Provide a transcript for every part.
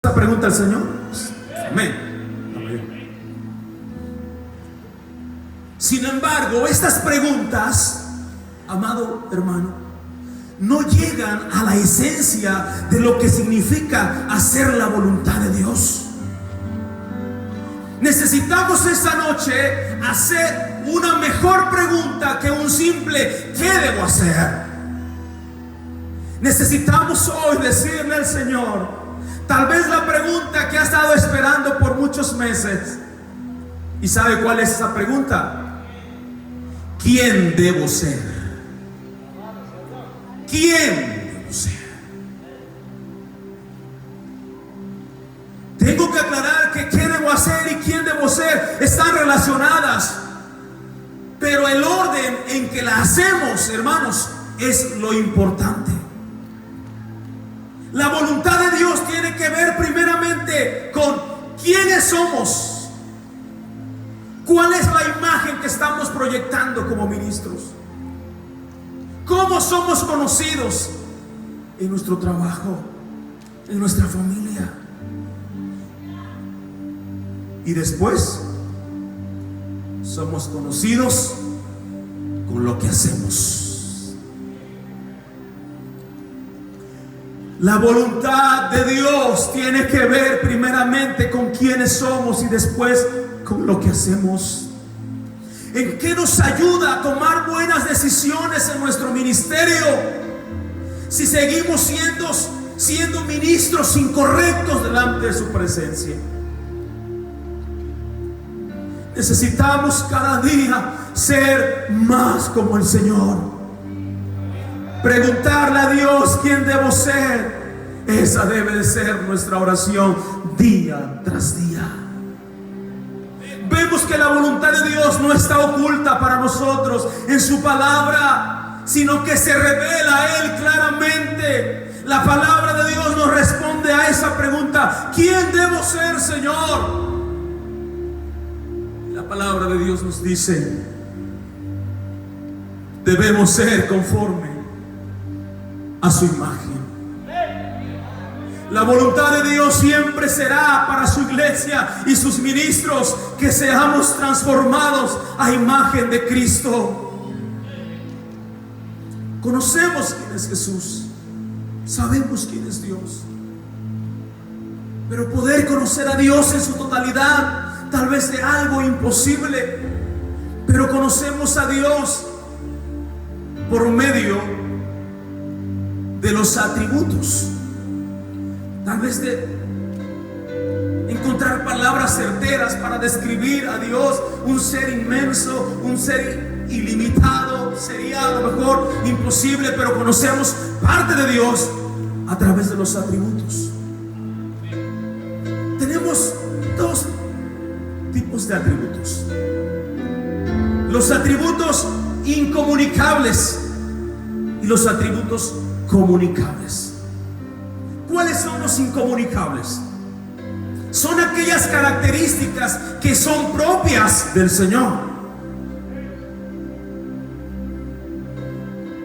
esta pregunta al Señor? Amén. Sin embargo, estas preguntas, amado hermano, no llegan a la esencia de lo que significa hacer la voluntad de Dios. Necesitamos esta noche hacer una mejor pregunta que un simple ¿qué debo hacer? Necesitamos hoy decirle al Señor, tal vez la pregunta que ha estado esperando por muchos meses. ¿Y sabe cuál es esa pregunta? ¿Quién debo ser? ¿Quién debo ser? Tengo que aclarar que qué debo hacer y quién debo ser están relacionadas, pero el orden en que la hacemos, hermanos, es lo importante. La voluntad de Dios tiene que ver primeramente con quiénes somos. ¿Cuál es la imagen que estamos proyectando como ministros? ¿Cómo somos conocidos en nuestro trabajo, en nuestra familia? Y después somos conocidos con lo que hacemos. La voluntad de Dios tiene que ver primeramente con quiénes somos y después con lo que hacemos. ¿En qué nos ayuda a tomar buenas decisiones en nuestro ministerio si seguimos siendo ministros incorrectos delante de su presencia? Necesitamos cada día ser más como el Señor. Preguntarle a Dios quién debo ser. Esa debe de ser nuestra oración día tras día. Vemos que la voluntad de Dios no está oculta para nosotros en su palabra, sino que se revela a Él claramente. La palabra de Dios nos responde a esa pregunta: ¿quién debo ser, Señor? La palabra de Dios nos dice: debemos ser conforme a su imagen. La voluntad de Dios siempre será para su iglesia y sus ministros que seamos transformados a imagen de Cristo. Conocemos quién es Jesús, sabemos quién es Dios, pero poder conocer a Dios en su totalidad tal vez sea algo imposible. Pero conocemos a Dios por medio de los atributos. Tal vez de encontrar palabras certeras para describir a Dios, un ser inmenso, un ser ilimitado, sería a lo mejor imposible, pero conocemos parte de Dios a través de los atributos. Tenemos dos tipos de atributos: los atributos incomunicables y los atributos comunicables. ¿Cuáles son los incomunicables? Son aquellas características que son propias del Señor.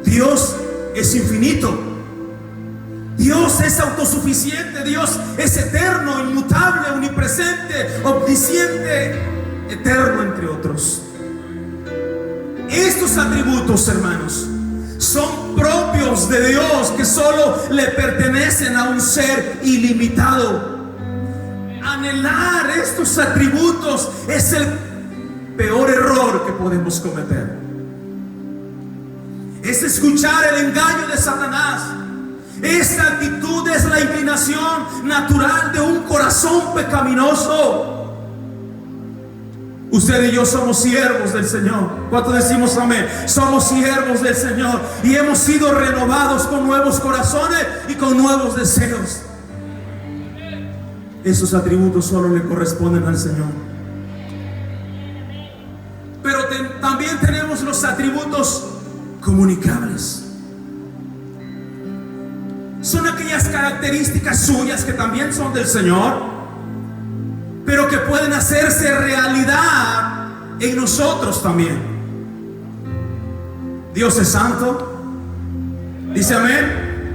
Dios es infinito. Dios es autosuficiente. Dios es eterno, inmutable, omnipresente, omnisciente, eterno, entre otros. Estos atributos, hermanos, son propios de Dios, que solo le pertenecen a un ser ilimitado. Anhelar estos atributos es el peor error que podemos cometer. Es escuchar el engaño de Satanás. Esta actitud es la inclinación natural de un corazón pecaminoso. Usted y yo somos siervos del Señor. ¿Cuánto decimos amén? Somos siervos del Señor y hemos sido renovados con nuevos corazones y con nuevos deseos. Esos atributos solo le corresponden al Señor. Pero también tenemos los atributos comunicables. Son aquellas características suyas que también son del Señor, pero que pueden hacerse realidad en nosotros también. Dios es santo. Dice amén.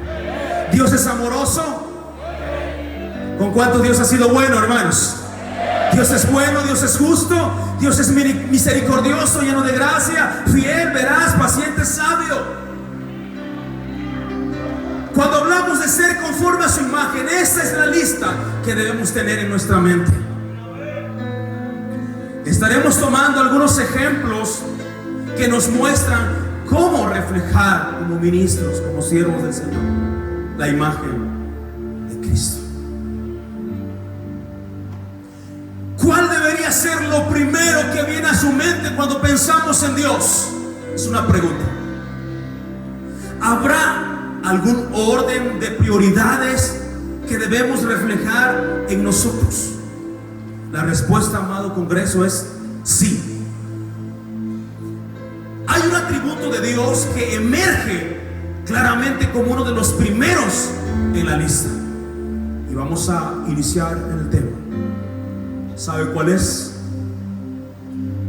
Dios es amoroso. ¿Con cuánto Dios ha sido bueno, hermanos? Dios es bueno, Dios es justo, Dios es misericordioso, lleno de gracia, fiel, veraz, paciente, sabio. Cuando hablamos de ser conforme a su imagen, esa es la lista que debemos tener en nuestra mente. Estaremos tomando algunos ejemplos que nos muestran cómo reflejar como ministros, como siervos del Señor, la imagen de Cristo. ¿Cuál debería ser lo primero que viene a su mente cuando pensamos en Dios? Es una pregunta. ¿Habrá algún orden de prioridades que debemos reflejar en nosotros? La respuesta, amado Congreso, es sí. Hay un atributo de Dios que emerge claramente como uno de los primeros en la lista. Y vamos a iniciar en el tema. ¿Sabe cuál es?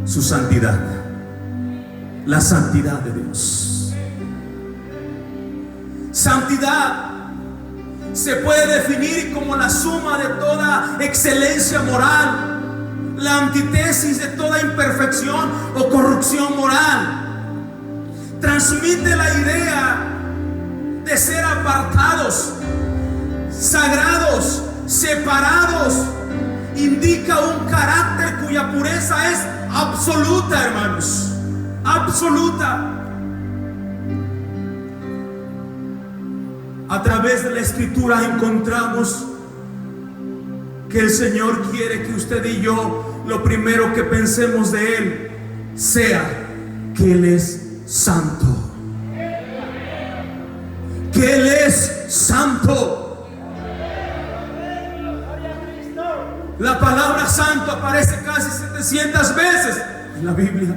Su santidad. La santidad de Dios. Santidad se puede definir como la suma de toda excelencia moral, la antítesis de toda imperfección o corrupción moral. Transmite la idea de ser apartados, sagrados, separados. Indica un carácter cuya pureza es absoluta, hermanos, absoluta. A través de la Escritura encontramos que el Señor quiere que usted y yo, lo primero que pensemos de Él sea que Él es santo, que Él es santo. La palabra santo aparece casi 700 veces en la Biblia.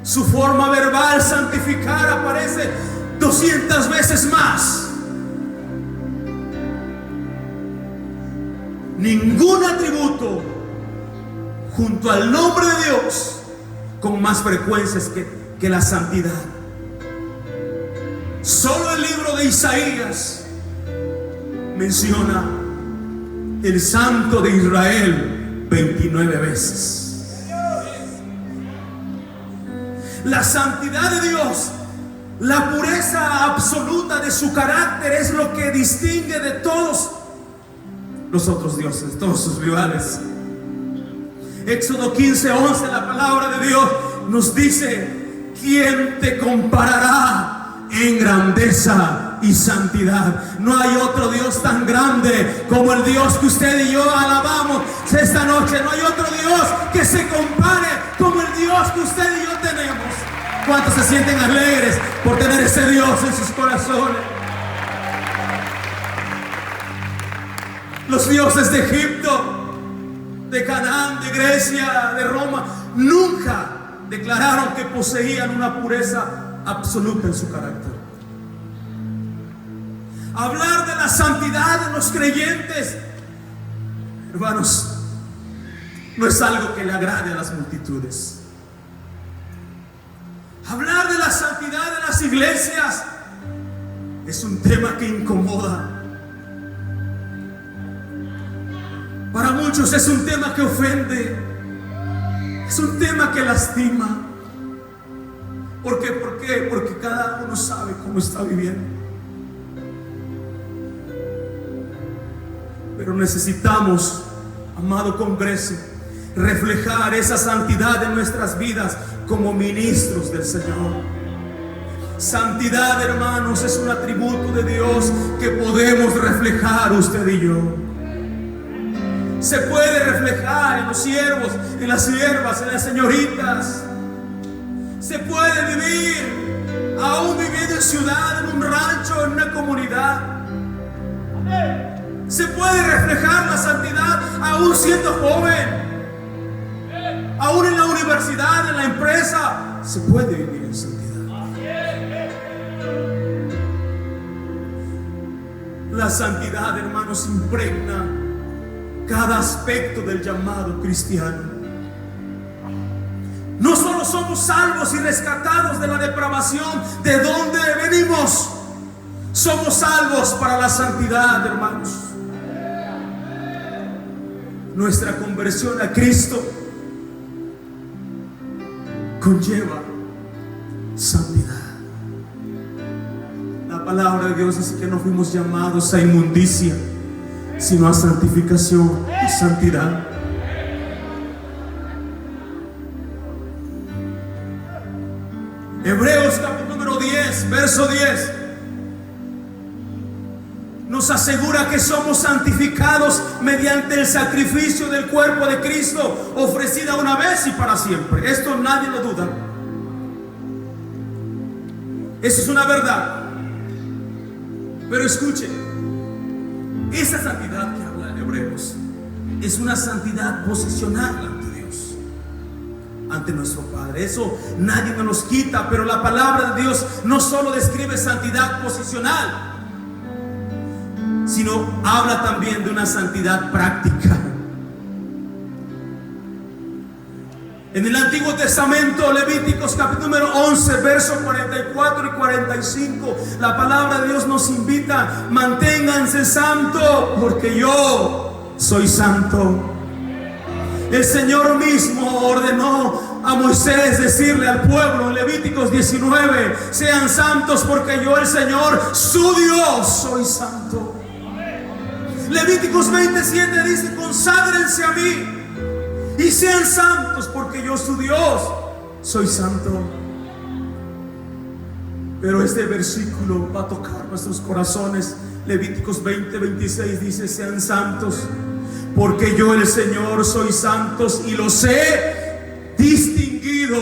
Su forma verbal, santificar, aparece 200 veces más. Ningún atributo junto al nombre de Dios con más frecuencias que la santidad. Solo el libro de Isaías menciona el Santo de Israel 29 veces. La santidad de Dios, la pureza absoluta de su carácter, es lo que distingue de todos los otros dioses, todos sus rivales. Éxodo 15:11, la palabra de Dios nos dice: ¿quién te comparará en grandeza y santidad? No hay otro Dios tan grande como el Dios que usted y yo alabamos esta noche. No hay otro Dios que se compare como el Dios que usted y yo tenemos. ¿Cuántos se sienten alegres por tener ese Dios en sus corazones? Los dioses de Egipto, de Canaán, de Grecia, de Roma, nunca declararon que poseían una pureza absoluta en su carácter. Hablar de la santidad de los creyentes, hermanos, no es algo que le agrade a las multitudes. Hablar de la santidad de las iglesias es un tema que incomoda. Para muchos es un tema que ofende, es un tema que lastima. ¿Por qué? ¿Por qué? Porque cada uno sabe cómo está viviendo. Pero necesitamos, amado Congreso, reflejar esa santidad en nuestras vidas como ministros del Señor. Santidad, hermanos, es un atributo de Dios que podemos reflejar usted y yo. Se puede reflejar en los siervos, en las siervas, en las señoritas. Se puede vivir, aún viviendo en ciudad, en un rancho, en una comunidad. Se puede reflejar la santidad aún siendo joven, aún en la universidad, en la empresa. Se puede vivir en santidad. La santidad, hermanos, impregna cada aspecto del llamado cristiano. No solo somos salvos y rescatados de la depravación de donde venimos, somos salvos para la santidad, hermanos. nuestra conversión a Cristo conlleva santidad. La palabra de Dios dice que no fuimos llamados a inmundicia, sino a santificación y santidad. Hebreos capítulo número 10, verso 10 nos asegura que somos santificados mediante el sacrificio del cuerpo de Cristo, ofrecida una vez y para siempre. Esto nadie lo duda. Eso es una verdad. Pero escuchen, esa santidad que habla en Hebreos es una santidad posicional ante Dios, ante nuestro Padre. Eso nadie nos los quita. Pero la palabra de Dios no solo describe santidad posicional, sino habla también de una santidad práctica. En el Antiguo Testamento, Levíticos capítulo número 11, versos 44 y 45, la palabra de Dios nos invita: manténganse santo, porque yo soy santo. El Señor mismo ordenó a Moisés decirle al pueblo en Levíticos 19: sean santos, porque yo, el Señor, su Dios, soy santo. Levíticos 27 dice: conságrense a mí y sean santos, porque yo, su Dios, soy santo. Pero este versículo va a tocar nuestros corazones. Levíticos 20:26 dice: sean santos, porque yo, el Señor, soy santos y los he distinguido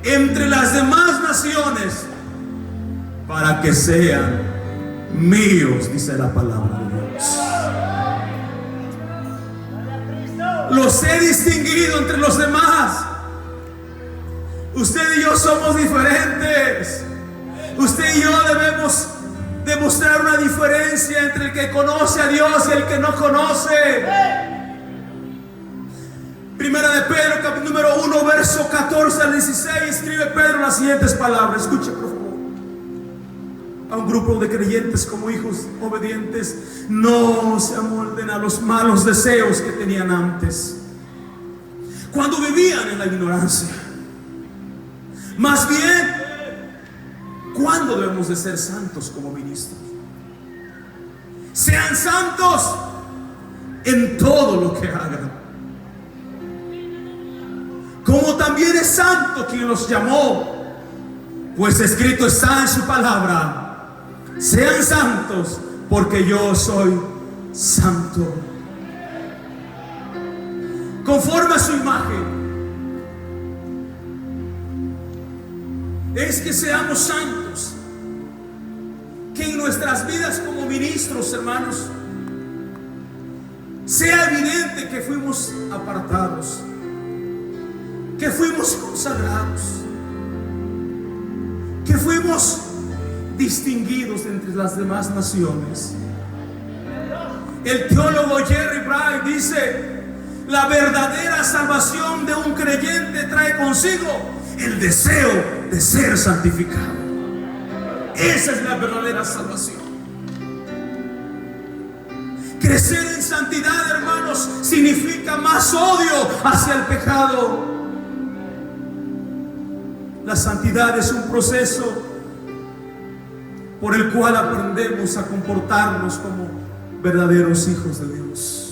entre las demás naciones para que sean míos, dice la palabra de Dios. Los he distinguido entre los demás. Usted y yo somos diferentes. Usted y yo debemos demostrar una diferencia entre el que conoce a Dios y el que no conoce. Primera de Pedro, capítulo número 1, verso 14 al 16, escribe Pedro las siguientes palabras. Escuche, por favor. A un grupo de creyentes como hijos obedientes: no se amolden a los malos deseos que tenían antes, cuando vivían en la ignorancia. Más bien, ¿cuándo debemos de ser santos como ministros? Sean santos en todo lo que hagan, como también es santo quien los llamó, pues escrito está en su palabra: sean santos, porque yo soy santo. Conforme a su imagen es que seamos santos, que en nuestras vidas como ministros, hermanos, sea evidente que fuimos apartados, que fuimos consagrados, que fuimos distinguidos entre las demás naciones. El teólogo Jerry Bright dice: la verdadera salvación de un creyente trae consigo el deseo de ser santificado. Esa es la verdadera salvación. Crecer en santidad, hermanos, significa más odio hacia el pecado. La santidad es un proceso por el cual aprendemos a comportarnos como verdaderos hijos de Dios.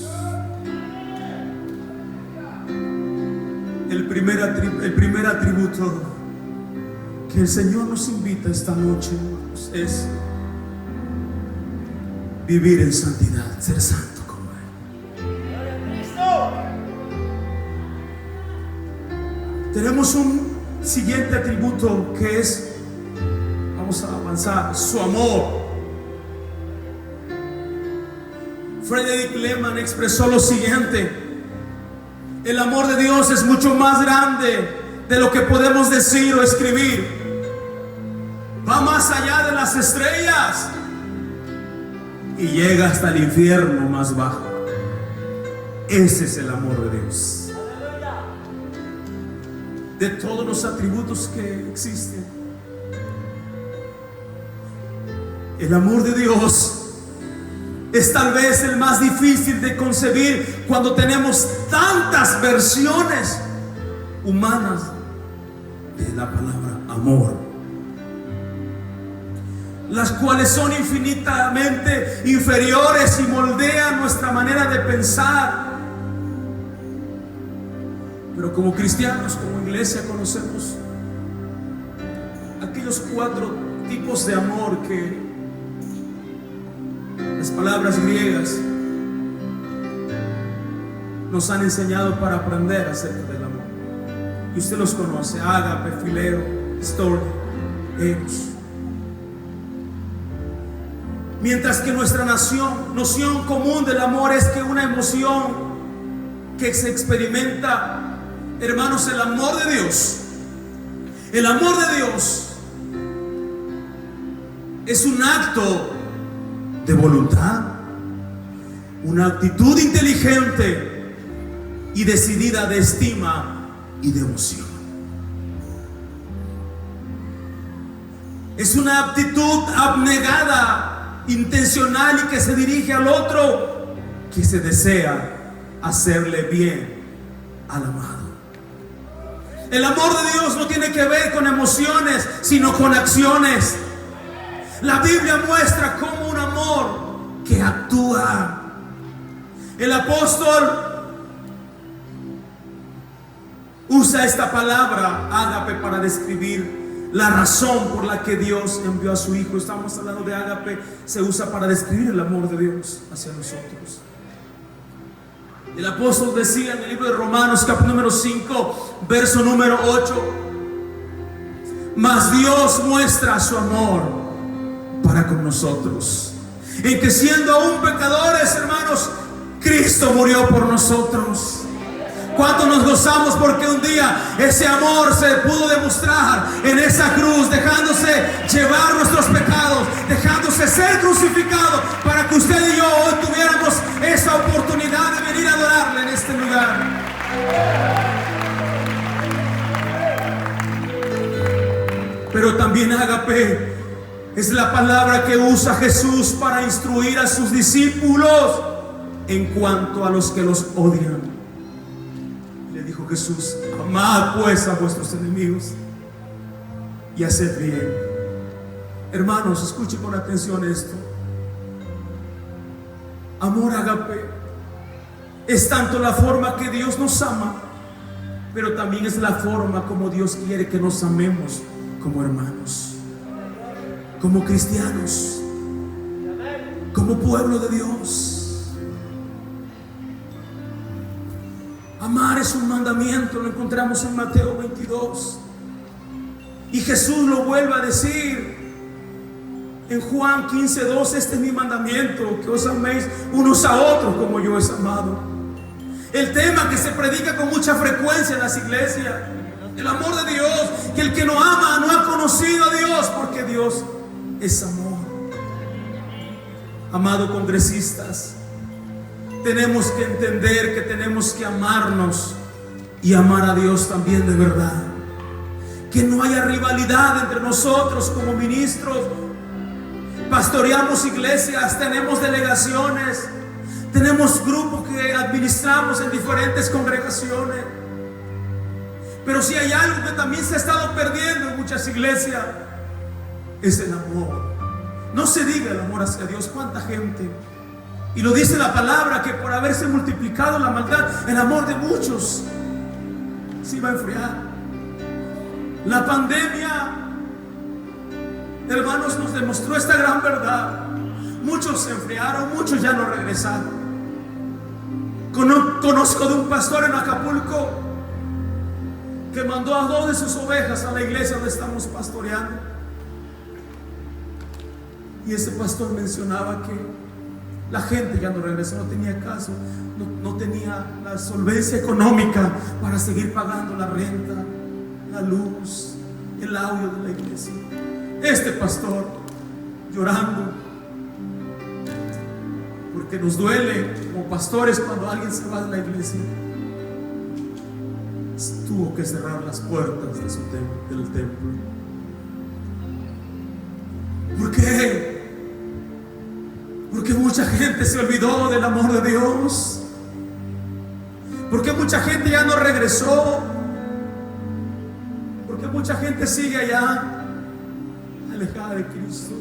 El primer atributo que el Señor nos invita esta noche, hermanos, es vivir en santidad, ser santo como Él. Tenemos un siguiente atributo que es, vamos a avanzar, su amor. Frederick Lehman expresó lo siguiente: el amor de Dios es mucho más grande de lo que podemos decir o escribir. Va más allá de las estrellas y llega hasta el infierno más bajo. Ese es el amor de Dios. De todos los atributos que existen, el amor de Dios es tal vez el más difícil de concebir cuando tenemos tantas versiones humanas de la palabra amor, las cuales son infinitamente inferiores y moldean nuestra manera de pensar. Pero como cristianos, como iglesia, conocemos aquellos 4 tipos de amor que las palabras griegas nos han enseñado para aprender acerca del amor. Y usted los conoce: ágape, fileo, storge, eros. Mientras que nuestra noción común del amor es que una emoción que se experimenta, hermanos, el amor de Dios. El amor de Dios es un acto de voluntad, una actitud inteligente y decidida de estima y de emoción. Es una aptitud abnegada, intencional y que se dirige al otro, que se desea hacerle bien al amado. El amor de Dios no tiene que ver con emociones, sino con acciones. La Biblia muestra como un amor que actúa. El apóstol usa esta palabra ágape para describir la razón por la que Dios envió a su Hijo. Estamos hablando de ágape, se usa para describir el amor de Dios hacia nosotros. El apóstol decía en el libro de Romanos, capítulo número 5, verso número 8: mas Dios muestra su amor para con nosotros, en que siendo aún pecadores, hermanos, Cristo murió por nosotros. ¿Cuánto nos gozamos porque un día ese amor se pudo demostrar en esa cruz, dejándose llevar nuestros pecados, dejándose ser crucificado, para que usted y yo hoy tuviéramos esa oportunidad de venir a adorarle en este lugar? Pero también ágape es la palabra que usa Jesús para instruir a sus discípulos en cuanto a los que los odian. Le dijo Jesús: amad pues a vuestros enemigos y haced bien. Hermanos, escuchen con atención esto. Amor ágape es tanto la forma que Dios nos ama, pero también es la forma como Dios quiere que nos amemos como hermanos, como cristianos, como pueblo de Dios. Amar es un mandamiento, lo encontramos en Mateo 22. Y Jesús lo vuelve a decir en Juan 15:2: este es mi mandamiento, que os améis unos a otros como yo os he amado. El tema que se predica con mucha frecuencia en las iglesias, el amor de Dios, que el que no ama no ha conocido a Dios, porque Dios es amor. Amado congresistas, tenemos que entender que tenemos que amarnos y amar a Dios también de verdad. Que no haya rivalidad entre nosotros como ministros. Pastoreamos iglesias, tenemos delegaciones, tenemos grupos que administramos en diferentes congregaciones. Pero si hay algo que también se ha estado perdiendo en muchas iglesias, es el amor. No se diga el amor hacia Dios. ¿Cuánta gente? Y lo dice la palabra, que por haberse multiplicado la maldad, el amor de muchos se iba a enfriar. La pandemia, hermanos, nos demostró esta gran verdad. Muchos se enfriaron, muchos ya no regresaron. Conozco de un pastor en Acapulco que mandó a 2 de sus ovejas a la iglesia donde estamos pastoreando. Y ese pastor mencionaba que la gente ya no regresó, no tenía caso, no tenía la solvencia económica para seguir pagando la renta, la luz, el audio de la iglesia. Este pastor, llorando, porque nos duele como pastores cuando alguien se va de la iglesia, tuvo que cerrar las puertas de del templo. ¿Por qué? Porque muchas mucha gente se olvidó del amor de Dios? ¿Por qué mucha gente ya no regresó? ¿Por qué mucha gente sigue allá alejada de Cristo?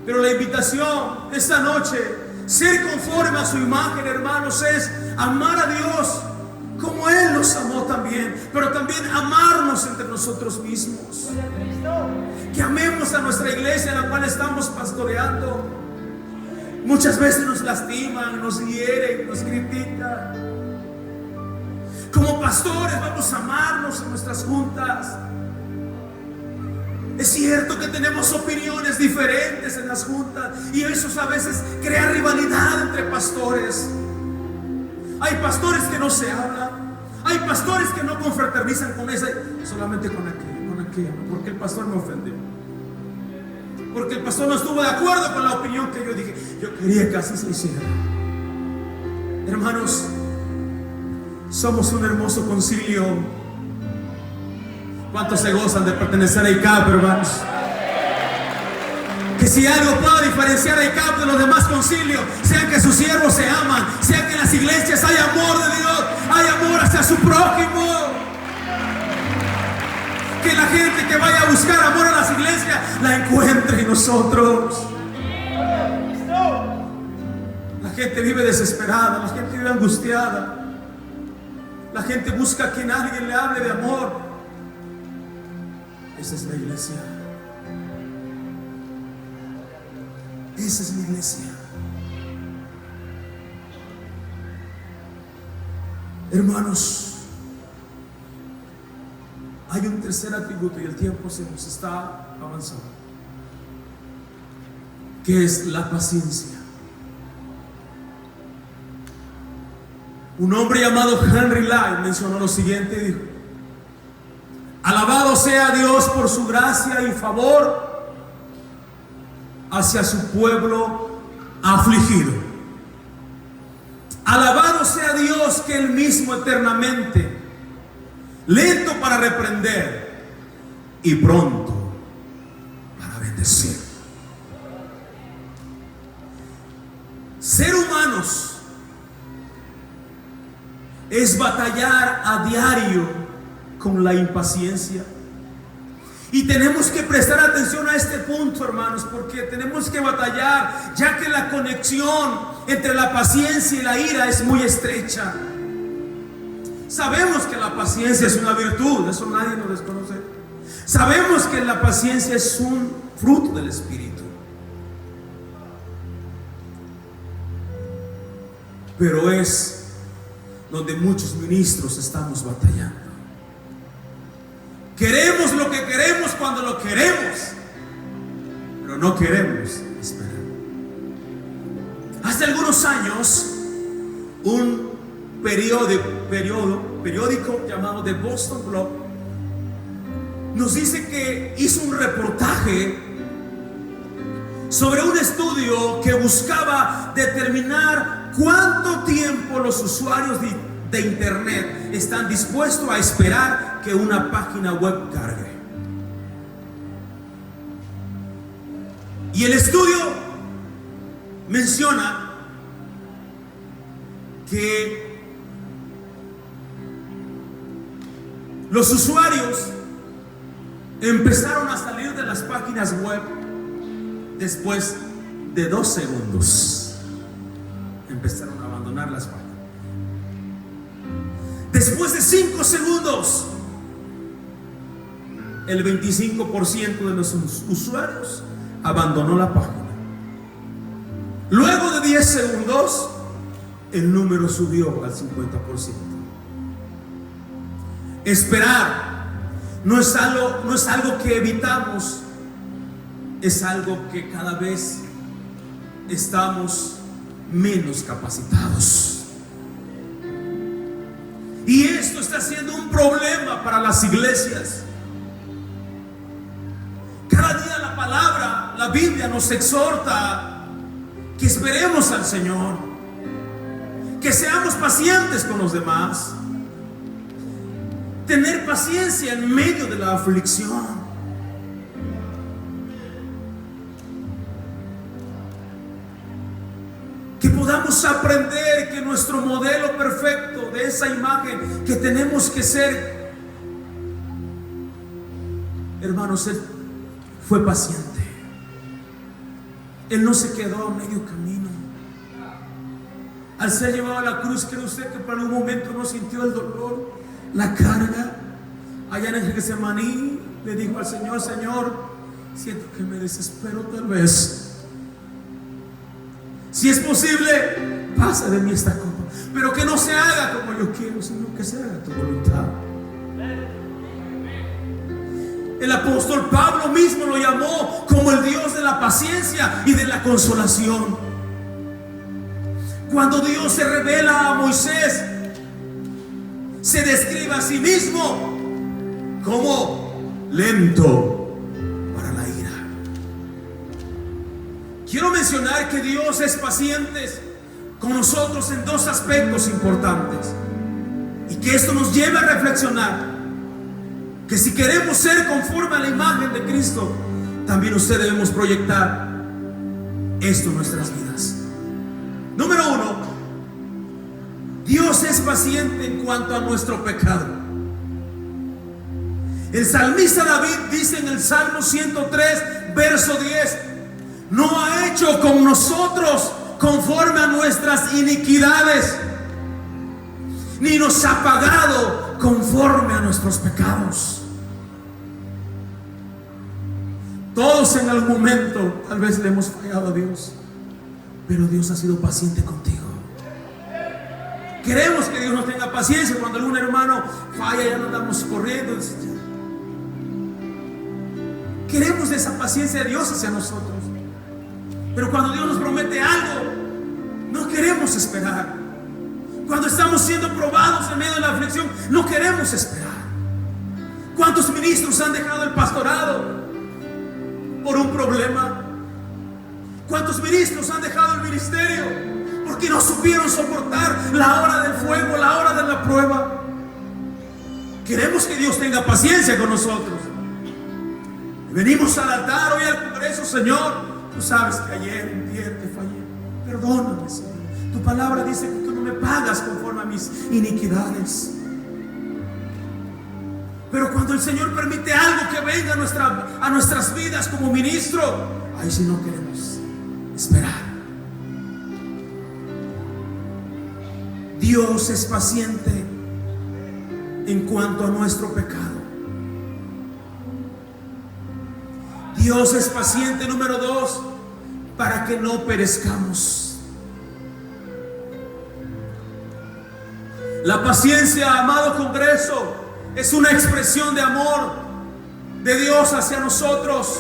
Pero la invitación esta noche, ser conforme a su imagen, hermanos, es amar a Dios como Él nos amó también, pero también amarnos entre nosotros mismos. Que amemos a nuestra iglesia en la cual estamos pastoreando. Muchas veces nos lastiman, nos hieren, nos critican. Como pastores vamos a amarnos en nuestras juntas. Es cierto que tenemos opiniones diferentes en las juntas y eso a veces crea rivalidad entre pastores. Hay pastores que no se hablan, hay pastores que no confraternizan con esa, solamente con aquella, porque el pastor me ofendió, porque el pastor no estuvo de acuerdo con la opinión que yo dije. Yo quería que así se hiciera. Hermanos, somos un hermoso concilio. ¿Cuántos se gozan de pertenecer a ICAP, hermanos? Que si algo pueda diferenciar a ICAP de los demás concilios, sea que sus siervos se aman, sea que en las iglesias hay amor de Dios, hay amor hacia su prójimo. Que la gente que vaya a buscar amor a las iglesias la encuentre en nosotros. La gente vive desesperada, la gente vive angustiada. La gente busca que alguien le hable de amor. Esa es la iglesia. Esa es la iglesia. Hermanos, hay un tercer atributo y el tiempo se nos está avanzando, que es la paciencia. Un hombre llamado Henry Light mencionó lo siguiente y dijo: alabado sea Dios por su gracia y favor hacia su pueblo afligido. Alabado sea Dios que Él mismo eternamente, lento para reprender y pronto para bendecir. Ser humanos es batallar a diario con la impaciencia. Y tenemos que prestar atención a este punto, hermanos, porque tenemos que batallar, ya que la conexión entre la paciencia y la ira es muy estrecha. Sabemos que la paciencia es una virtud, eso nadie lo desconoce. Sabemos que la paciencia es un fruto del Espíritu. Pero es donde muchos ministros estamos batallando. Queremos lo que queremos cuando lo queremos, pero no queremos esperar. Hace algunos años, un periódico llamado The Boston Globe nos dice que hizo un reportaje sobre un estudio que buscaba determinar cuánto tiempo los usuarios de internet están dispuestos a esperar que una página web cargue. Y el estudio menciona que los usuarios empezaron a salir de las páginas web después de 2 segundos. Empezaron a abandonar las páginas. Después de 5 segundos, el 25% de los usuarios abandonó la página. Luego de 10 segundos, el número subió al 50%. Esperar no es algo que evitamos, es algo que cada vez estamos menos capacitados. Y esto está siendo un problema para las iglesias. Cada día la palabra, la Biblia nos exhorta que esperemos al Señor, que seamos pacientes con los demás, tener paciencia en medio de la aflicción. podamos aprender que nuestro modelo perfecto de esa imagen que tenemos que ser, hermanos, Él fue paciente. Él no se quedó a medio camino. Al ser llevado a la cruz, ¿cree usted que por algún momento no sintió el dolor, la carga? Allá en el Getsemaní le dijo al Señor: Señor, siento que me desespero tal vez. Si es posible, pasa de mí esta copa, pero que no se haga como yo quiero, sino que se haga tu voluntad. El apóstol Pablo mismo lo llamó como el Dios de la paciencia y de la consolación. Cuando Dios se revela a Moisés, se describe a sí mismo como lento para la ira. Quiero mencionar que Dios es paciente con nosotros en dos aspectos importantes, y que esto nos lleve a reflexionar que si queremos ser conforme a la imagen de Cristo, también usted debemos proyectar esto en nuestras vidas. Número uno, Dios es paciente en cuanto a nuestro pecado. El salmista David dice en el Salmo 103, verso 10: no ha hecho con nosotros conforme a nuestras iniquidades, ni nos ha pagado conforme a nuestros pecados. Todos en algún momento tal vez le hemos fallado a Dios, pero Dios ha sido paciente contigo. Queremos que Dios nos tenga paciencia cuando algún hermano falla, ya no andamos corriendo. Queremos esa paciencia de Dios hacia nosotros, pero cuando Dios nos promete algo, no queremos esperar. Cuando estamos siendo probados en medio de la aflicción, no queremos esperar. ¿Cuántos ministros han dejado el pastorado por un problema? ¿Cuántos ministros han dejado el ministerio porque no supieron soportar la hora del fuego, la hora de la prueba? Queremos que Dios tenga paciencia con nosotros. Venimos al altar hoy al Congreso: Señor, tú sabes que ayer, te fallé. Perdóname, Señor. Tu palabra dice que tú no me pagas conforme a mis iniquidades. Pero cuando el Señor permite algo que venga a nuestras vidas como ministro, ahí sí no queremos esperar. Dios es paciente en cuanto a nuestro pecado. Dios es paciente, número 2, para que no perezcamos. La paciencia, amado Congreso, es una expresión de amor de Dios hacia nosotros.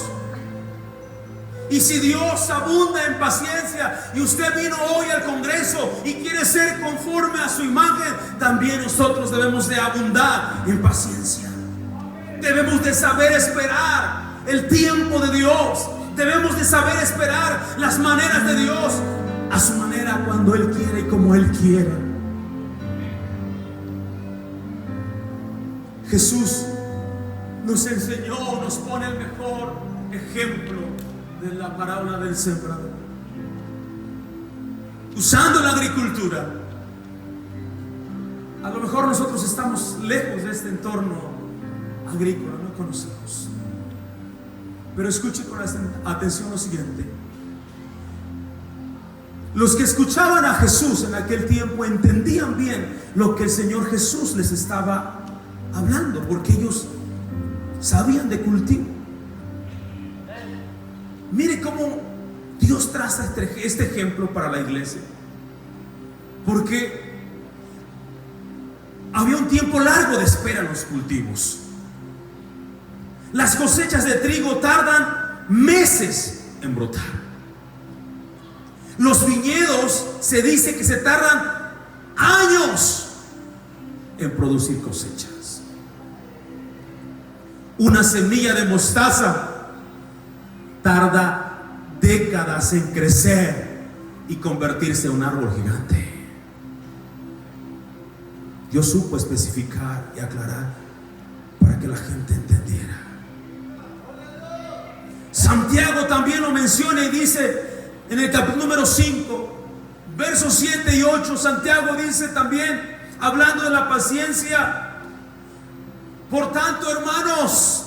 Y si Dios abunda en paciencia y usted vino hoy al Congreso y quiere ser conforme a su imagen, también nosotros debemos de abundar en paciencia. Debemos de saber esperar el tiempo de Dios. Debemos de saber esperar las maneras de Dios a su manera, cuando Él quiere y como Él quiere. Jesús nos enseñó, nos pone el mejor ejemplo de la parábola del sembrador. Usando la agricultura, a lo mejor nosotros estamos lejos de este entorno agrícola, no conocemos. Pero escuche con atención lo siguiente. Los que escuchaban a Jesús en aquel tiempo entendían bien lo que el Señor Jesús les estaba hablando, porque ellos sabían de cultivo. Mire cómo Dios traza este ejemplo para la iglesia, porque había un tiempo largo de espera en los cultivos. Las cosechas de trigo tardan meses en brotar. Los viñedos se dice que se tardan años en producir cosechas. Una semilla de mostaza tarda décadas en crecer y convertirse en un árbol gigante. Dios supo especificar y aclarar para que la gente entendiera. Santiago también lo menciona y dice en el capítulo número 5, Versos 7 y 8, Santiago dice también, hablando de la paciencia: por tanto, hermanos,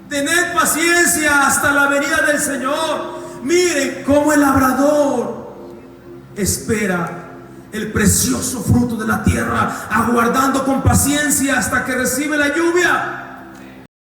tened paciencia hasta la venida del Señor. Miren cómo el labrador espera el precioso fruto de la tierra, aguardando con paciencia hasta que recibe la lluvia.